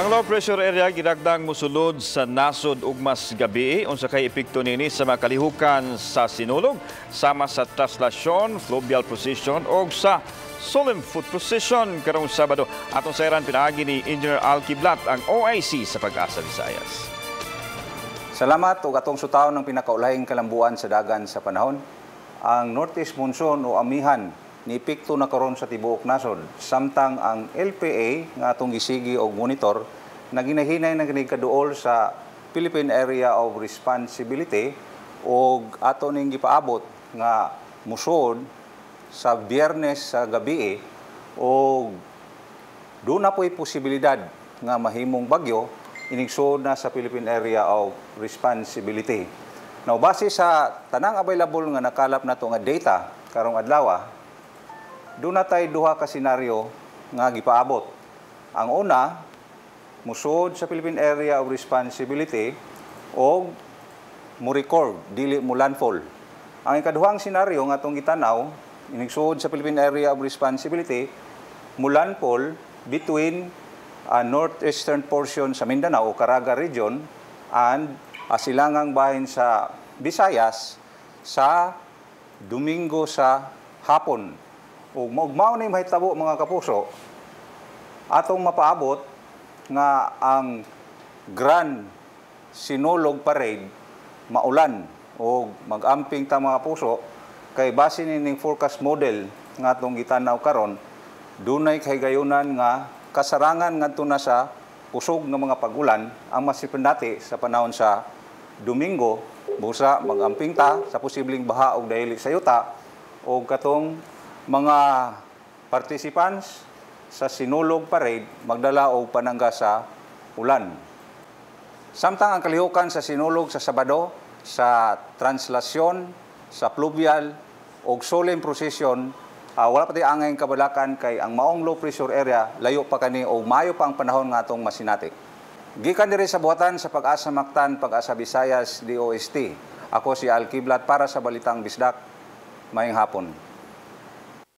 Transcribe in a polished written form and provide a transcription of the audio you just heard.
Ang low pressure area gidagdang mosulod sa nasod ug mas gabi unsa kay epekto nini sa mga kalihukan sa Sinulog sama sa translasyon, fluvial procession ug sa solemn foot procession karong Sabado. Atong sayran pinaagi ni Engineer Al Kiblat ang OIC sa Pag-asa Visayas. Salamat ug atong sutahon ng pinakaulahing kalambuan sa dagan sa panahon. Ang northeast monsoon o amihan ni epekto na karon sa tibuok nasod samtang ang LPA nga atong gisigi og monitor na ginahinay na kaduol sa Philippine Area of Responsibility og ato ning gipaabot nga musod sa Biyernes sa gabi og doon na po'y posibilidad nga mahimong bagyo inigsud na sa Philippine Area of Responsibility. Now, base sa tanang available nga nakalap nato nga data karong adlaw, doon na tayo duha ka senaryo nga gipaabot. Ang una, musod sa Philippine Area of Responsibility o mo-record, dili mo landfall. Ang ikaduhang senaryo nga itong gitanaw, inigsud sa Philippine Area of Responsibility, mo landfall between northeastern portion sa Mindanao o Caraga region and silangang bahin sa Visayas sa Domingo sa hapon. Ug mao ni mahitabo mga kapuso atong mapaabot nga ang Grand Sinulog Parade maulan o mag-amping ta mga puso kay base ning forecast model nga atong gitanaw karon dunay kahigayunan nga kasarangan ngadto na sa pusog ng mga pagulan ang masipendati sa panahon sa Domingo busa mag-amping ta sa posibleng baha og dahili sa yuta o katong mga participants sa Sinulog Parade magdala og panangga sa ulan. Samtang ang kalihukan sa Sinulog sa Sabado sa translasyon, sa fluvial o solemn procession, wala pa tayo angay kabalakan kay ang maong low pressure area layo pa kani o mayo pa ang panahon nga atong masinatik. Gikan diri sa buhatan sa Pag-asa Mactan, Pag-asa Visayas, DOST. Ako si Al Kiblat para sa Balitang Bisdak. Mayong hapon.